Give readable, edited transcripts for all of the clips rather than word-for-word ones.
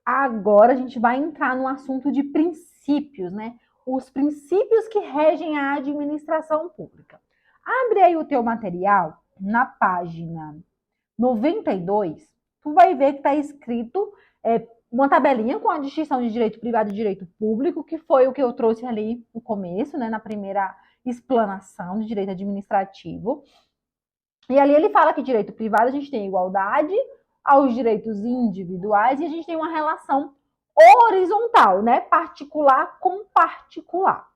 Agora a gente vai entrar no assunto de princípios, né? Os princípios que regem a administração pública. Abre aí o teu material na página 92, tu vai ver que está escrito uma tabelinha com a distinção de direito privado e direito público, que foi o que eu trouxe ali no começo, né, na primeira explanação de direito administrativo. E ali ele fala que direito privado a gente tem igualdade aos direitos individuais e a gente tem uma relação horizontal, né, particular com particular.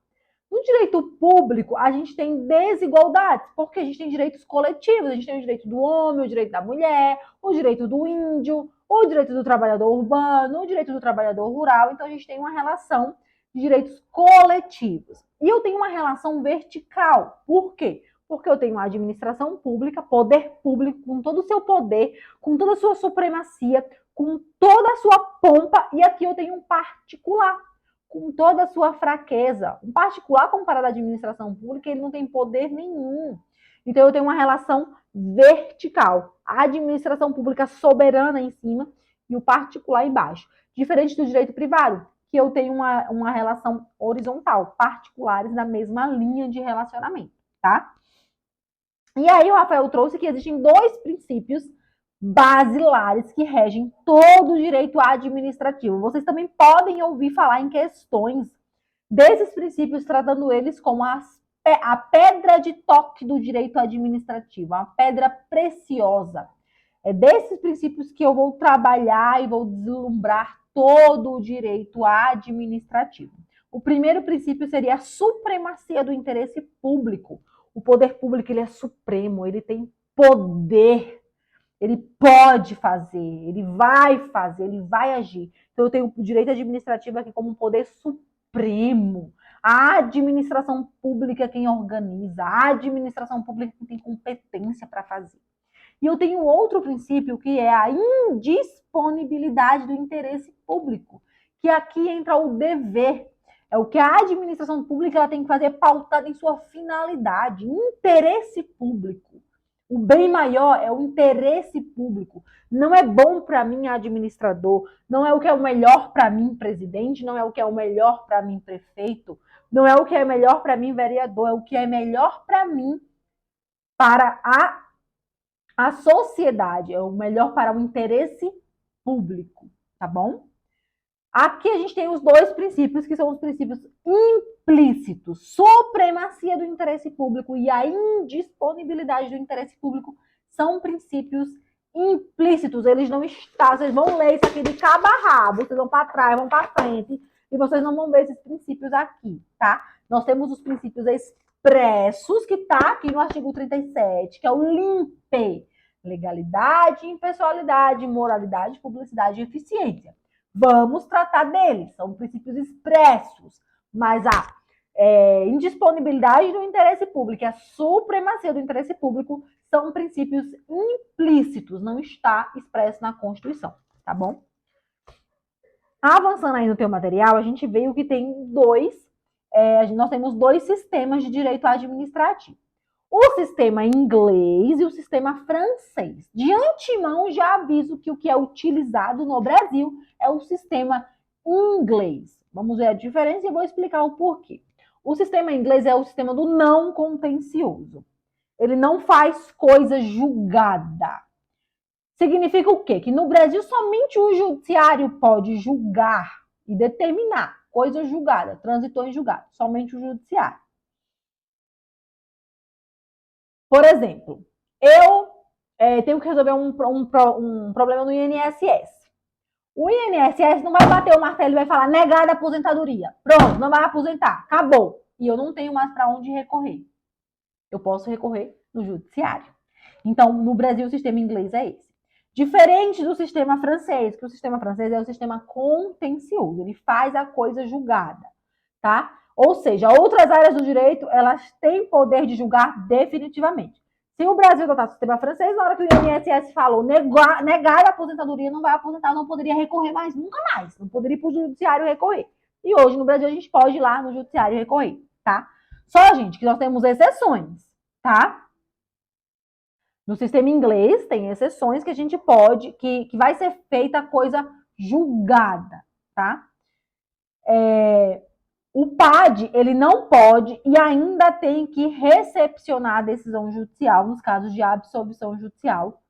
No direito público, a gente tem desigualdades, porque a gente tem direitos coletivos, a gente tem o direito do homem, o direito da mulher, o direito do índio, o direito do trabalhador urbano, o direito do trabalhador rural, então a gente tem uma relação de direitos coletivos. E eu tenho uma relação vertical, por quê? Porque eu tenho a administração pública, poder público, com todo o seu poder, com toda a sua supremacia, com toda a sua pompa, e aqui eu tenho um particular, com toda a sua fraqueza. Um particular, comparado à administração pública, ele não tem poder nenhum. Então, eu tenho uma relação vertical. A administração pública soberana em cima e o particular embaixo. Diferente do direito privado, que eu tenho uma relação horizontal, particulares na mesma linha de relacionamento, tá? E aí, o Rafael trouxe que existem dois princípios basilares que regem todo o direito administrativo. Vocês também podem ouvir falar em questões desses princípios, tratando eles como a pedra de toque do direito administrativo, a pedra preciosa. É desses princípios que eu vou trabalhar e vou deslumbrar todo o direito administrativo. O primeiro princípio seria a supremacia do interesse público. O poder público ele é supremo, ele tem poder. Ele pode fazer, ele vai agir. Então, eu tenho o direito administrativo aqui como um poder supremo. A administração pública é quem organiza, a administração pública é quem tem competência para fazer. E eu tenho outro princípio, que é a indisponibilidade do interesse público, que aqui entra o dever. É o que a administração pública ela tem que fazer pautado em sua finalidade, interesse público. O bem maior é o interesse público. Não é bom para mim administrador, não é o que é o melhor para mim presidente, não é o que é o melhor para mim prefeito, não é o que é melhor para mim vereador, é o que é melhor para mim, para a sociedade, é o melhor para o interesse público, tá bom? Aqui a gente tem os dois princípios, que são os princípios implícitos, supremacia do interesse público e a indisponibilidade do interesse público, são princípios implícitos, eles não estão, vocês vão ler isso aqui de cabo a rabo, vocês vão para trás, vão para frente, e vocês não vão ver esses princípios aqui, tá? Nós temos os princípios expressos, que tá aqui no artigo 37, que é o LIMPE, legalidade, impessoalidade, moralidade, publicidade e eficiência. Vamos tratar deles, são princípios expressos, mas a indisponibilidade do interesse público e a supremacia do interesse público são princípios implícitos, não está expresso na Constituição, tá bom? Avançando aí no teu material, a gente veio que tem nós temos dois sistemas de direito administrativo. O sistema inglês e o sistema francês. De antemão, já aviso que o que é utilizado no Brasil é o sistema inglês. Vamos ver a diferença e eu vou explicar o porquê. O sistema inglês é o sistema do não contencioso. Ele não faz coisa julgada. Significa o quê? Que no Brasil somente o judiciário pode julgar e determinar coisa julgada, transitou em julgado, somente o judiciário. Por exemplo, eu tenho que resolver um problema no INSS. O INSS não vai bater o martelo e vai falar negada a aposentadoria. Pronto, não vai aposentar, acabou. E eu não tenho mais para onde recorrer. Eu posso recorrer no judiciário. Então, no Brasil, o sistema inglês é esse. Diferente do sistema francês, que o sistema francês é o sistema contencioso. Ele faz a coisa julgada, tá? Ou seja, outras áreas do direito, elas têm poder de julgar definitivamente. Se o Brasil adotar o sistema francês, na hora que o INSS falou negar a aposentadoria, não vai aposentar, não poderia recorrer mais, nunca mais. Não poderia ir para o judiciário recorrer. E hoje, no Brasil, a gente pode ir lá no judiciário recorrer, tá? Só, gente, que nós temos exceções, tá? No sistema inglês, tem exceções que a gente pode, que vai ser feita a coisa julgada, tá? O PAD, ele não pode e ainda tem que recepcionar a decisão judicial nos casos de absolvição judicial.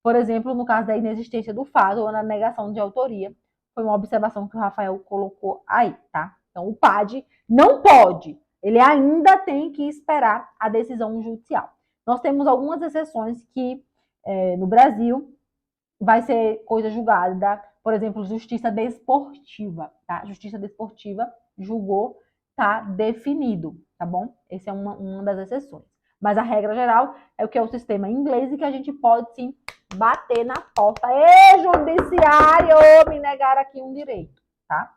Por exemplo, no caso da inexistência do fato ou na negação de autoria. Foi uma observação que o Rafael colocou aí, tá? Então, o PAD não pode. Ele ainda tem que esperar a decisão judicial. Nós temos algumas exceções que, no Brasil, vai ser coisa julgada, por exemplo, justiça desportiva, tá? Justiça desportiva julgou, tá definido, tá bom? Essa é uma das exceções. Mas a regra geral é o que é o sistema inglês e que a gente pode sim bater na porta. Ê, judiciário, me negar aqui um direito, tá?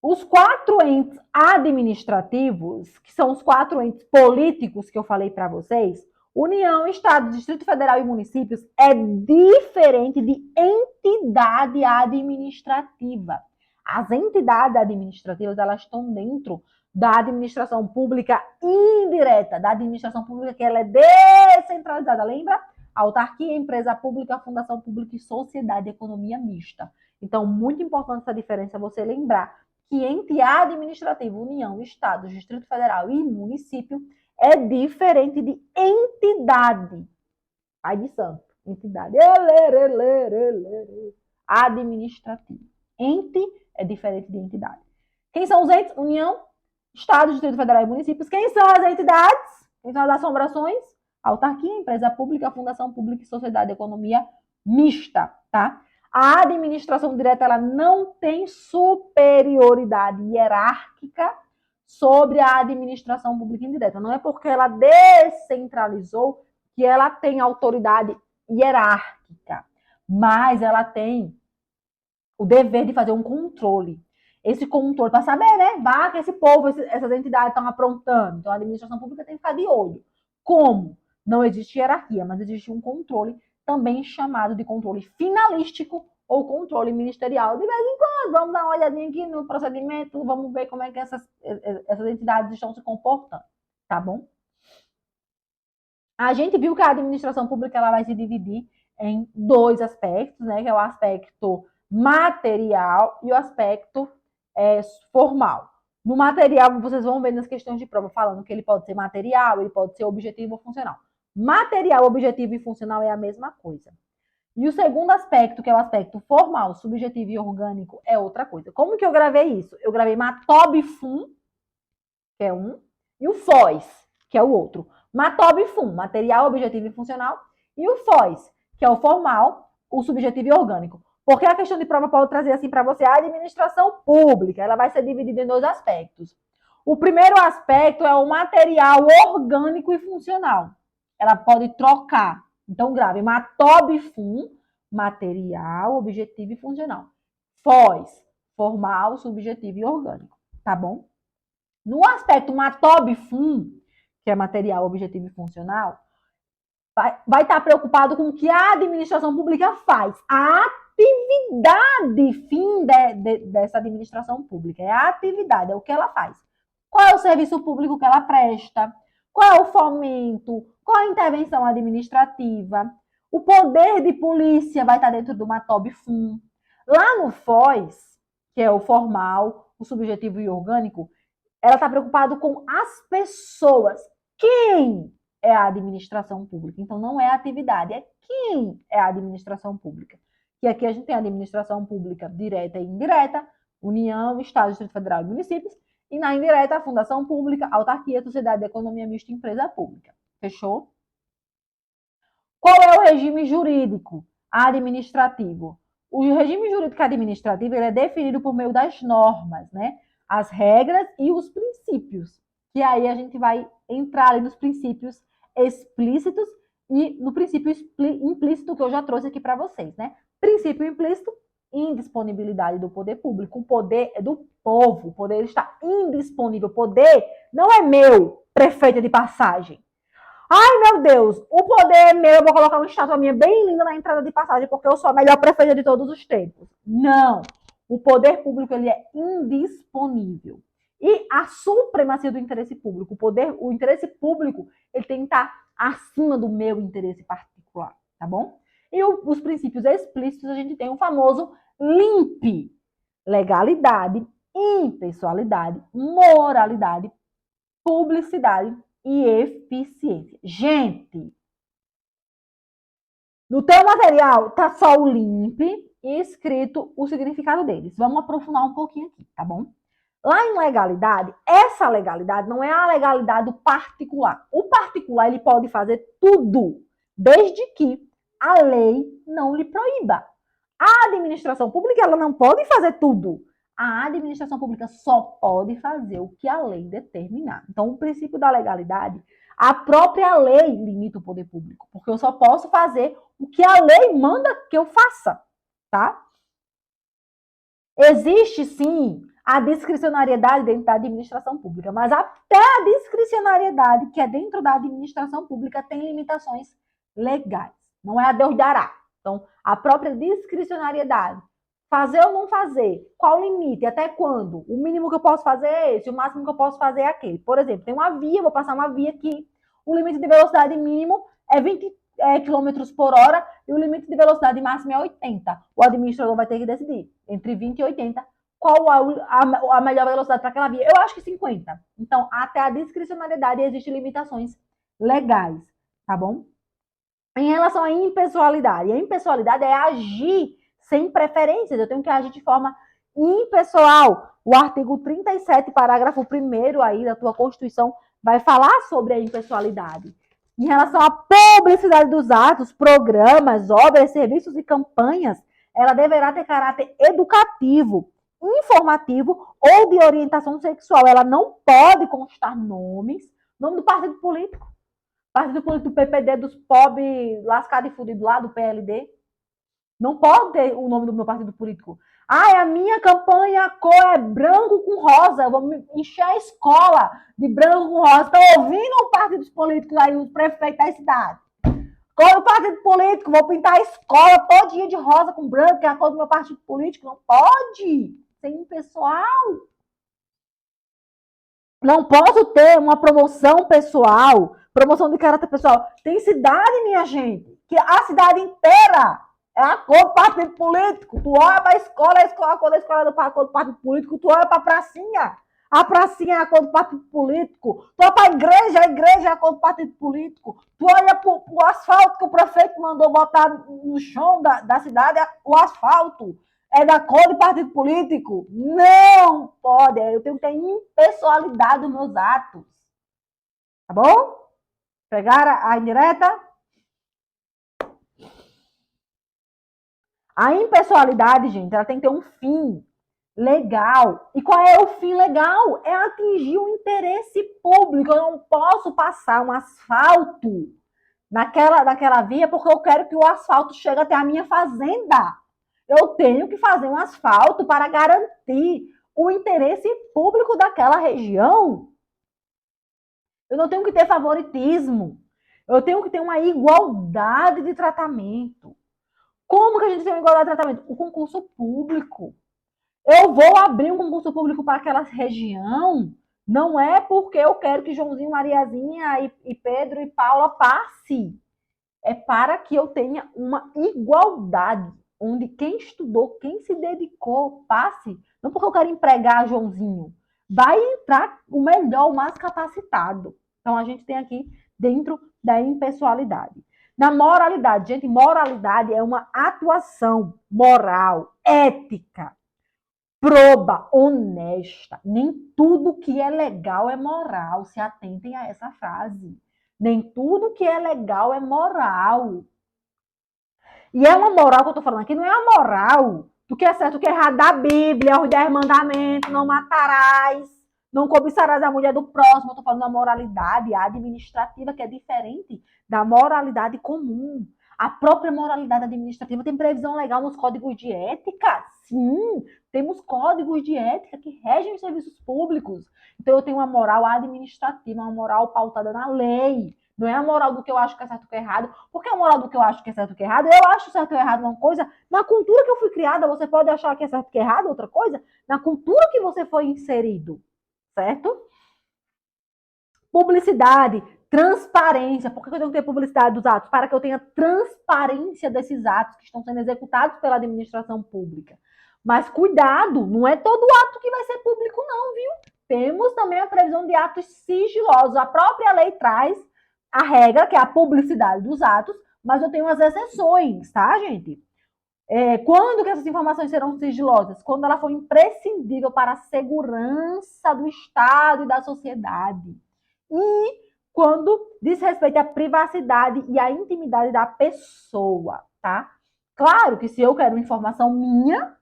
Os 4 entes administrativos, que são os 4 entes políticos que eu falei para vocês, União, Estado, Distrito Federal e municípios, é diferente de entidade administrativa. As entidades administrativas, elas estão dentro da administração pública indireta, da administração pública que ela é descentralizada, lembra? Autarquia, empresa pública, fundação pública e sociedade, economia mista. Então, muito importante essa diferença, você lembrar que ente administrativo, União, Estado, Distrito Federal e município é diferente de entidade. Pai de santo. Entidade. Administrativa. Ente é diferente de entidade. Quem são os entes? União, Estado, Distrito Federal e municípios. Quem são as entidades? Quem são as assombrações? Autarquia, empresa pública, fundação pública e sociedade, economia mista, tá? A administração direta, ela não tem superioridade hierárquica sobre a administração pública indireta. Não é porque ela descentralizou que ela tem autoridade hierárquica, mas ela tem o dever de fazer um controle. Esse controle para saber, né? Vá que esse povo, essas entidades estão aprontando. Então a administração pública tem que ficar de olho. Como? Não existe hierarquia, mas existe um controle também chamado de controle finalístico ou controle ministerial. De vez em quando, vamos dar uma olhadinha aqui no procedimento, vamos ver como é que essas entidades estão se comportando, tá bom? A gente viu que a administração pública ela vai se dividir em 2 aspectos, né? Que é o aspecto material e o aspecto formal. No material, vocês vão ver nas questões de prova falando que ele pode ser material, ele pode ser objetivo ou funcional. Material, objetivo e funcional é a mesma coisa. E o segundo aspecto, que é o aspecto formal, subjetivo e orgânico, é outra coisa. Como que eu gravei isso? Eu gravei MATOB-FUN, que é um, e o FOS, que é o outro. MATOB-FUN, material, objetivo e funcional, e o FOS, que é o formal, o subjetivo e orgânico. Porque a questão de prova pode trazer assim para você a administração pública, ela vai ser dividida em 2 aspectos. O primeiro aspecto é o material orgânico e funcional. Ela pode trocar. Então, grave MATOB-FUN, material, objetivo e funcional. FOS, formal, subjetivo e orgânico. Tá bom? No aspecto MATOB-FUN, que é material, objetivo e funcional, vai estar preocupado com o que a administração pública faz. A atividade fim dessa administração pública. É a atividade, é o que ela faz. Qual é o serviço público que ela presta? Qual é o fomento? Qual é a intervenção administrativa? O poder de polícia vai estar dentro do MATOB-FUN. Lá no FOS, que é o formal, o subjetivo e o orgânico, ela está preocupada com as pessoas. Quem é a administração pública? Então, não é a atividade, é quem é a administração pública. E aqui a gente tem a administração pública direta e indireta, União, Estado, Distrito Federal e municípios, e na indireta, a fundação pública, autarquia, sociedade de economia mista e empresa pública. Fechou? Qual é o regime jurídico administrativo? O regime jurídico administrativo ele é definido por meio das normas, né? As regras e os princípios. Que aí a gente vai entrar ali nos princípios explícitos e no princípio implícito que eu já trouxe aqui para vocês, né? Princípio implícito, indisponibilidade do poder público. O poder é do povo, o poder está indisponível. O poder não é meu, prefeita de passagem. Ai, meu Deus, o poder é meu, eu vou colocar uma estátua minha bem linda na entrada de passagem, porque eu sou a melhor prefeita de todos os tempos. Não, o poder público ele é indisponível. E a supremacia do interesse público, o interesse público, ele tem que estar acima do meu interesse particular, tá bom? E os princípios explícitos, a gente tem o famoso LIMP: legalidade, impessoalidade, moralidade, publicidade e eficiência. Gente, no teu material tá só o LIMP e escrito o significado deles. Vamos aprofundar um pouquinho aqui, tá bom? Lá em legalidade, essa legalidade não é a legalidade do particular. O particular, ele pode fazer tudo, desde que a lei não lhe proíba. A administração pública, ela não pode fazer tudo. A administração pública só pode fazer o que a lei determinar. Então, o princípio da legalidade, a própria lei limita o poder público, porque eu só posso fazer o que a lei manda que eu faça, tá? Existe, sim, a discricionariedade dentro da administração pública, mas até a discricionariedade que é dentro da administração pública tem limitações legais. Não é a Deus dará. Então, a própria discricionariedade, fazer ou não fazer, qual o limite, até quando? O mínimo que eu posso fazer é esse, o máximo que eu posso fazer é aquele. Por exemplo, tem uma via, vou passar uma via aqui, o limite de velocidade mínimo é 20 quilômetros por hora e o limite de velocidade máxima é 80. O administrador vai ter que decidir entre 20 e 80 qual a melhor velocidade para aquela via. Eu acho que 50. Então, até a discricionariedade existem limitações legais, tá bom? Em relação à impessoalidade, a impessoalidade é agir sem preferências. Eu tenho que agir de forma impessoal. O artigo 37, parágrafo 1º aí da tua Constituição vai falar sobre a impessoalidade. Em relação à publicidade dos atos, programas, obras, serviços e campanhas, ela deverá ter caráter educativo, informativo ou de orientação sexual. Ela não pode constar nome do partido político. Partido político do PPD, dos pobres lascados e fudidos lá, do PLD. Não pode ter o nome do meu partido político. A minha campanha, a cor é branco com rosa. Eu vou encher a escola de branco com rosa. Estão ouvindo os partidos políticos aí, os prefeitos da cidade? Cor do partido político, vou pintar a escola todinha de rosa com branco, que é a cor do meu partido político. Não pode. Sem pessoal. Não posso ter uma promoção pessoal, promoção de caráter pessoal. Tem cidade, minha gente, que a cidade inteira é a cor do partido político. Tu olha para a cor da escola é a cor do partido político. Tu olha para a pracinha é a cor do partido político. Tu olha para a igreja é a cor do partido político. Tu olha para o asfalto que o prefeito mandou botar no chão da cidade, o asfalto é da cor do partido político? Não pode. Eu tenho que ter impessoalidade nos meus atos. Tá bom? Pegaram a indireta? A impessoalidade, gente, ela tem que ter um fim legal. E qual é o fim legal? É atingir o interesse público. Eu não posso passar um asfalto naquela via porque eu quero que o asfalto chegue até a minha fazenda. Eu tenho que fazer um asfalto para garantir o interesse público daquela região. Eu não tenho que ter favoritismo. Eu tenho que ter uma igualdade de tratamento. Como que a gente tem uma igualdade de tratamento? O concurso público. Eu vou abrir um concurso público para aquela região, não é porque eu quero que Joãozinho, Mariazinha e Pedro e Paula passe. É para que eu tenha uma igualdade, onde quem estudou, quem se dedicou, passe. Não porque eu quero empregar Joãozinho. Vai entrar o melhor, o mais capacitado. Então, a gente tem aqui dentro da impessoalidade. Na moralidade, gente, moralidade é uma atuação moral, ética, proba, honesta. Nem tudo que é legal é moral. Se atentem a essa frase. Nem tudo que é legal é moral. E é uma moral que eu tô falando aqui, não é a moral do que é certo, do que é errado da Bíblia, os 10 mandamentos, não matarás, não cobiçarás a mulher do próximo. Eu tô falando da moralidade administrativa, que é diferente da moralidade comum. A própria moralidade administrativa tem previsão legal nos códigos de ética? Sim, temos códigos de ética que regem os serviços públicos. Então, eu tenho uma moral administrativa, uma moral pautada na lei. Não é a moral do que eu acho que é certo e que é errado. Porque a moral do que eu acho que é certo e que é errado, eu acho certo e errado uma coisa. Na cultura que eu fui criada, você pode achar que é certo e que é errado outra coisa. Na cultura que você foi inserido, certo? Publicidade Transparência. Por que eu tenho que ter publicidade dos atos? Para que eu tenha transparência desses atos que estão sendo executados pela administração pública. Mas cuidado, não é todo ato que vai ser público não, viu? Temos também a previsão de atos sigilosos. A própria lei traz a regra, que é a publicidade dos atos, mas eu tenho as exceções, tá, gente? Quando que essas informações serão sigilosas? Quando ela for imprescindível para a segurança do Estado e da sociedade. E quando diz respeito à privacidade e à intimidade da pessoa, tá? Claro que se eu quero informação minha,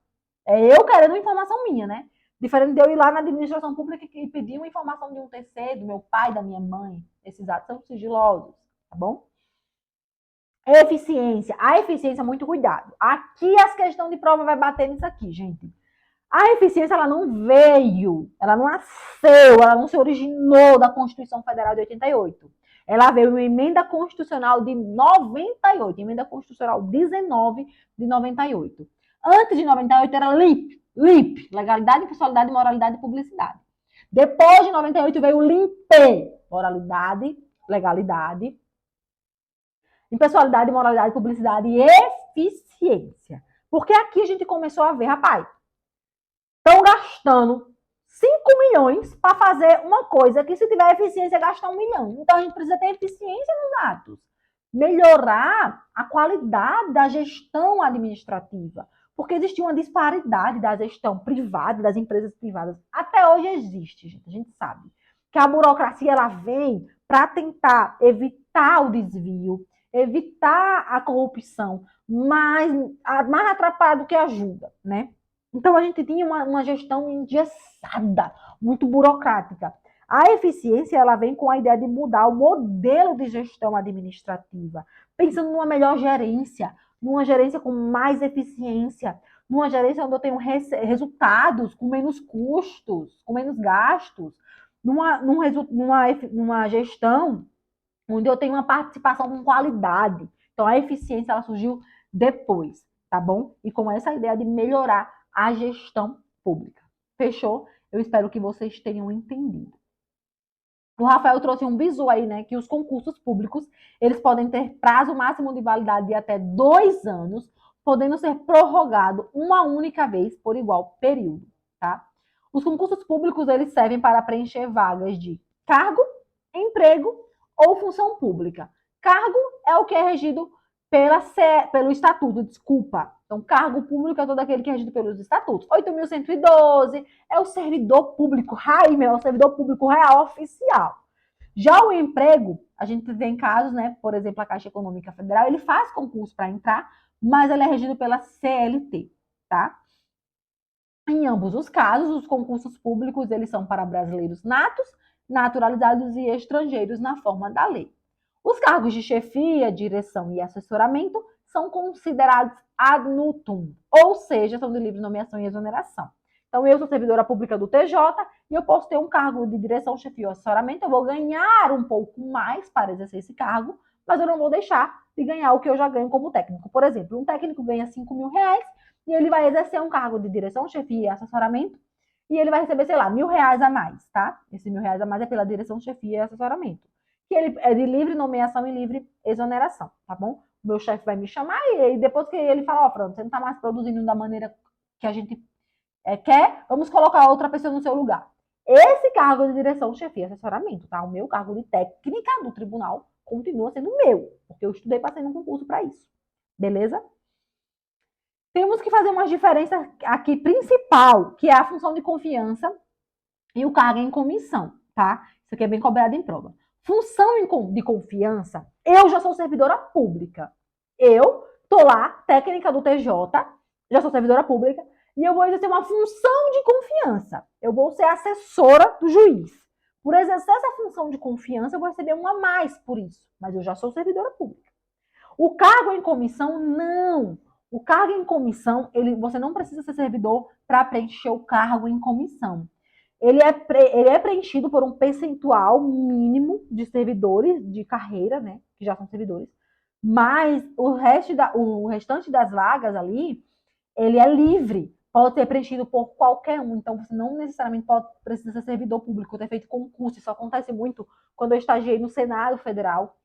é eu querendo informação minha, né? Diferente de eu ir lá na administração pública e pedir uma informação de um terceiro, do meu pai, da minha mãe. Esses atos são sigilosos, tá bom? Eficiência. A eficiência, muito cuidado. Aqui as questões de prova vai bater nisso aqui, gente. A eficiência, ela não veio, ela não nasceu, ela não se originou da Constituição Federal de 88. Ela veio em emenda constitucional de 98, emenda constitucional 19 de 98. Antes de 98 era LIP, legalidade, impessoalidade, moralidade e publicidade. Depois de 98 veio o LIMPE, moralidade, legalidade, impessoalidade, moralidade, publicidade e eficiência. Porque aqui a gente começou a ver, rapaz, estão gastando 5 milhões para fazer uma coisa que, se tiver eficiência, é gastar 1 milhão. Então, a gente precisa ter eficiência nos atos. Melhorar a qualidade da gestão administrativa. Porque existe uma disparidade da gestão privada, das empresas privadas. Até hoje existe, gente. A gente sabe que a burocracia ela vem para tentar evitar o desvio, evitar a corrupção, mais atrapalha do que ajuda, né? Então, a gente tinha uma gestão engessada, muito burocrática. A eficiência, ela vem com a ideia de mudar o modelo de gestão administrativa, pensando numa melhor gerência, numa gerência com mais eficiência, numa gerência onde eu tenho resultados com menos custos, com menos gastos, numa gestão onde eu tenho uma participação com qualidade. Então, a eficiência, ela surgiu depois, tá bom? E com essa ideia de melhorar a gestão pública. Fechou? Eu espero que vocês tenham entendido. O Rafael trouxe um bizu aí, né? Que os concursos públicos, eles podem ter prazo máximo de validade de até 2 anos, podendo ser prorrogado uma única vez por igual período, tá? Os concursos públicos, eles servem para preencher vagas de cargo, emprego ou função pública. Cargo é o que é regido pelo estatuto, desculpa. Então, cargo público é todo aquele que é regido pelos estatutos. 8.112 é o servidor público, é o servidor público real oficial. Já o emprego, a gente tem casos, né? Por exemplo, a Caixa Econômica Federal, ele faz concurso para entrar, mas ele é regido pela CLT, tá? Em ambos os casos, os concursos públicos, eles são para brasileiros natos, naturalizados e estrangeiros na forma da lei. Os cargos de chefia, direção e assessoramento são considerados ad nutum, ou seja, são de livre nomeação e exoneração. Então, eu sou servidora pública do TJ e eu posso ter um cargo de direção, chefia ou assessoramento, eu vou ganhar um pouco mais para exercer esse cargo, mas eu não vou deixar de ganhar o que eu já ganho como técnico. Por exemplo, um técnico ganha 5 mil reais e ele vai exercer um cargo de direção, chefia e assessoramento, e ele vai receber, sei lá, R$ 1.000 a mais, tá? Esse R$ 1.000 a mais é pela direção, chefia e assessoramento. Que ele é de livre nomeação e livre exoneração, tá bom? O meu chefe vai me chamar e depois que ele fala, ó, Fran, você não tá mais produzindo da maneira que a gente quer, vamos colocar outra pessoa no seu lugar. Esse cargo de direção, chefia e assessoramento, tá? O meu cargo de técnica do tribunal continua sendo meu, porque eu estudei para ser um concurso para isso. Beleza? Temos que fazer uma diferença aqui principal, que é a função de confiança e o cargo em comissão, tá? Isso aqui é bem cobrado em prova. Função de confiança, eu já sou servidora pública. Eu tô lá, técnica do TJ, já sou servidora pública, e eu vou exercer uma função de confiança. Eu vou ser assessora do juiz. Por exercer essa função de confiança, eu vou receber uma a mais por isso, mas eu já sou servidora pública. O cargo em comissão, não. O cargo em comissão, você não precisa ser servidor para preencher o cargo em comissão. Ele é preenchido por um percentual mínimo de servidores de carreira, né, que já são servidores, mas o restante das vagas ali, ele é livre pode ser preenchido por qualquer um. Então, você não necessariamente precisa ser servidor público, ter feito concurso. Isso acontece muito quando eu estagiei no Senado Federal.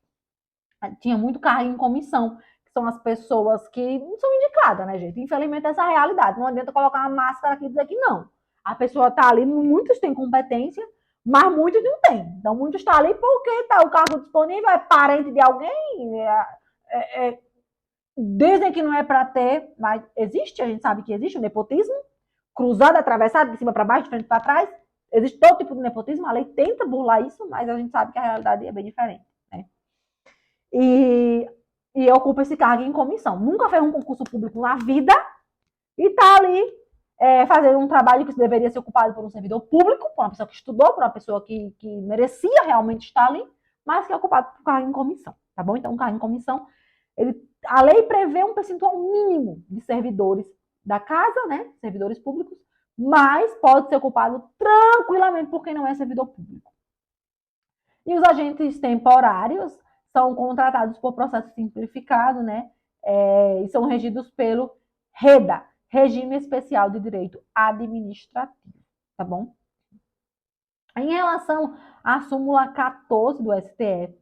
Tinha muito cargo em comissão, que são as pessoas que não são indicadas, né, gente? Infelizmente, essa é a realidade. Não adianta colocar uma máscara aqui e dizer que não. A pessoa está ali, muitos têm competência, mas muitos não têm. Então, muitos estão ali porque está o cargo disponível, é parente de alguém, dizem que não é para ter, mas existe, a gente sabe que existe o nepotismo, cruzado, atravessado, de cima para baixo, de frente para trás. Existe todo tipo de nepotismo, a lei tenta burlar isso, mas a gente sabe que a realidade é bem diferente, né? E, e ocupa esse cargo em comissão. Nunca fez um concurso público na vida e está ali fazendo um trabalho que deveria ser ocupado por um servidor público, por uma pessoa que estudou, por uma pessoa que merecia realmente estar ali, mas que é ocupado por cargo em comissão, tá bom? Então, o cargo em comissão, a lei prevê um percentual mínimo de servidores da casa, né, servidores públicos, mas pode ser ocupado tranquilamente por quem não é servidor público. E os agentes temporários são contratados por processo simplificado, né, e são regidos pelo REDA, Regime Especial de Direito Administrativo, tá bom? Em relação à súmula 14 do STF,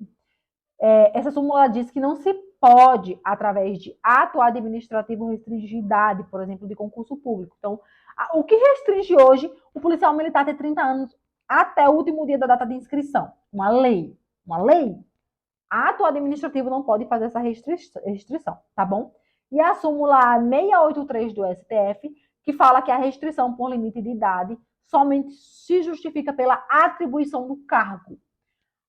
essa súmula diz que não se pode, através de ato administrativo, restringir idade, por exemplo, de concurso público. Então, o que restringe hoje o policial militar ter 30 anos até o último dia da data de inscrição? Uma lei. Uma lei. Ato administrativo não pode fazer essa restrição, tá bom? E a súmula 683 do STF, que fala que a restrição por limite de idade somente se justifica pela atribuição do cargo.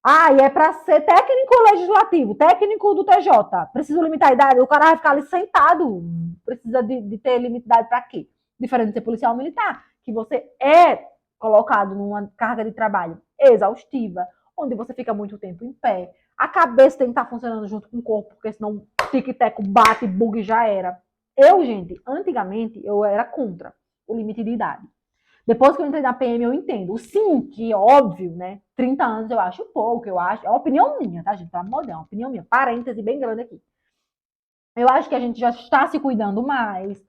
E é para ser técnico legislativo, técnico do TJ. Precisa limitar a idade, o cara vai ficar ali sentado. Precisa de ter limite de idade para quê? Diferente de ser policial militar, que você é colocado numa carga de trabalho exaustiva, onde você fica muito tempo em pé. A cabeça tem que estar funcionando junto com o corpo, porque senão tic-teco bate, bug já era. Gente, antigamente eu era contra o limite de idade. Depois que eu entrei na PM, eu entendo. Sim, que óbvio, né? 30 anos eu acho pouco, eu acho. É uma opinião minha, tá, gente? Pelo amor de Deus, é uma opinião minha. Parêntese bem grande aqui. Eu acho que a gente já está se cuidando mais.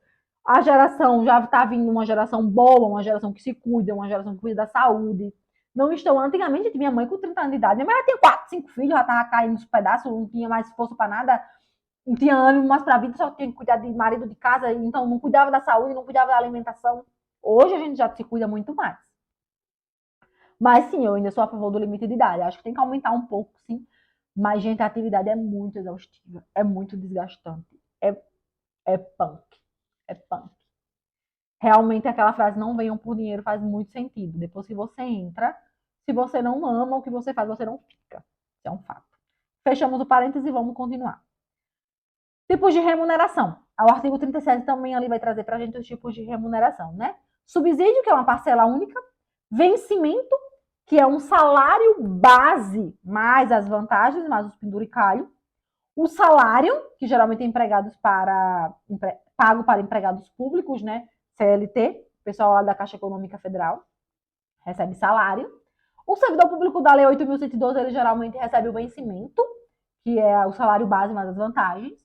A geração já está vindo uma geração boa, uma geração que se cuida, uma geração que cuida da saúde. Não estou. Antigamente, minha mãe com 30 anos de idade, minha mãe já tinha 4, 5 filhos, já estava caindo nos pedaços, não tinha mais esforço para nada, não tinha ânimo mais para a vida, só tinha que cuidar de marido de casa, então não cuidava da saúde, não cuidava da alimentação. Hoje a gente já se cuida muito mais. Mas sim, eu ainda sou a favor do limite de idade. Acho que tem que aumentar um pouco, sim. Mas, gente, a atividade é muito exaustiva, é muito desgastante. É punk. É punk. Realmente aquela frase não venham por dinheiro faz muito sentido. Depois que você entra, se você não ama o que você faz, você não fica. Isso é um fato. Fechamos o parêntese e vamos continuar. Tipos de remuneração. O artigo 37 também ali vai trazer para a gente os tipos de remuneração, né? Subsídio, que é uma parcela única. Vencimento, que é um salário base, mais as vantagens, mais os penduricalhos. O salário, que geralmente é pago para empregados públicos, né? CLT, pessoal lá da Caixa Econômica Federal, recebe salário. O servidor público da Lei 8.112, ele geralmente recebe o vencimento, que é o salário base mais as vantagens.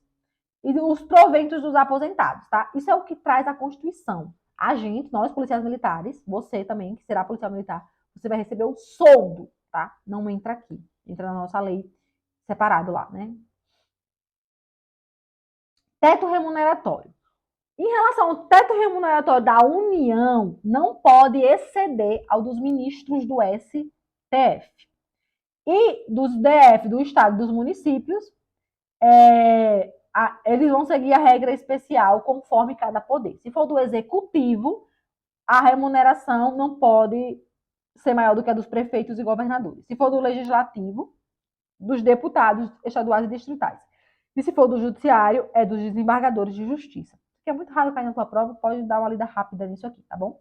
E os proventos dos aposentados, tá? Isso é o que traz a Constituição. A gente, nós policiais militares, você também, que será policial militar, você vai receber o soldo, tá? Não entra aqui. Entra na nossa lei separado lá, né? Teto remuneratório. Em relação ao teto remuneratório da União, não pode exceder ao dos ministros do STF. E dos DF, do Estado e dos municípios, eles vão seguir a regra especial conforme cada poder. Se for do executivo, a remuneração não pode ser maior do que a dos prefeitos e governadores. Se for do legislativo, dos deputados estaduais e distritais. E se for do judiciário, é dos desembargadores de justiça. Que é muito raro cair na tua prova, pode dar uma lida rápida nisso aqui, tá bom?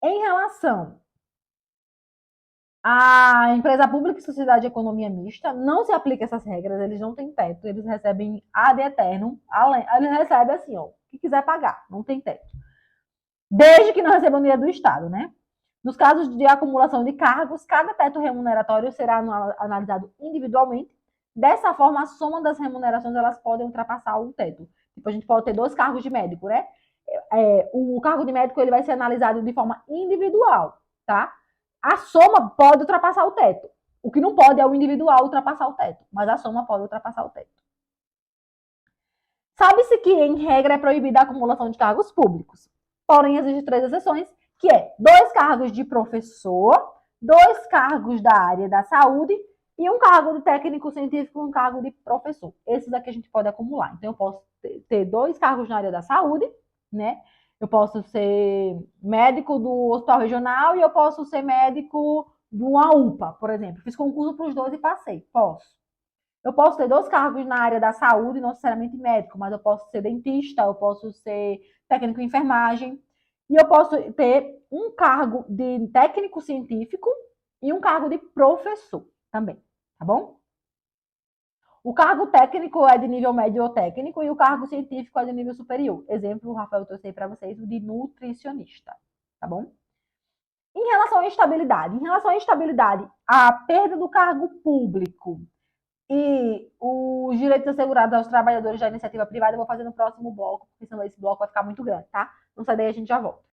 Em relação à empresa pública e sociedade de economia mista, não se aplica essas regras, eles não têm teto, eles recebem ad eternum, eles recebem assim, ó, o que quiser pagar, não tem teto. Desde que não recebam dinheiro do Estado, né? Nos casos de acumulação de cargos, cada teto remuneratório será analisado individualmente. Dessa forma, a soma das remunerações elas podem ultrapassar o teto. Tipo, a gente pode ter 2 cargos de médico, né? o cargo de médico ele vai ser analisado de forma individual, tá? A soma pode ultrapassar o teto. O que não pode é o individual ultrapassar o teto, mas a soma pode ultrapassar o teto. Sabe-se que, em regra, é proibida a acumulação de cargos públicos. Porém, existem 3 exceções, que é 2 cargos de professor, 2 cargos da área da saúde e um cargo de técnico científico e um cargo de professor. Esses aqui a gente pode acumular. Então, eu posso ter 2 cargos na área da saúde, né? Eu posso ser médico do hospital regional e eu posso ser médico de uma UPA, por exemplo. Fiz concurso para os 2 e passei. Posso. Eu posso ter 2 cargos na área da saúde, não necessariamente médico, mas eu posso ser dentista, eu posso ser técnico em enfermagem, e eu posso ter um cargo de técnico científico e um cargo de professor também, tá bom? O cargo técnico é de nível médio ou técnico e o cargo científico é de nível superior. Exemplo, Rafael, eu trouxe para vocês o de nutricionista, tá bom? Em relação à estabilidade, a perda do cargo público e os direitos assegurados aos trabalhadores da iniciativa privada eu vou fazer no próximo bloco, porque senão esse bloco vai ficar muito grande, tá? Não sai daí, a gente já volta.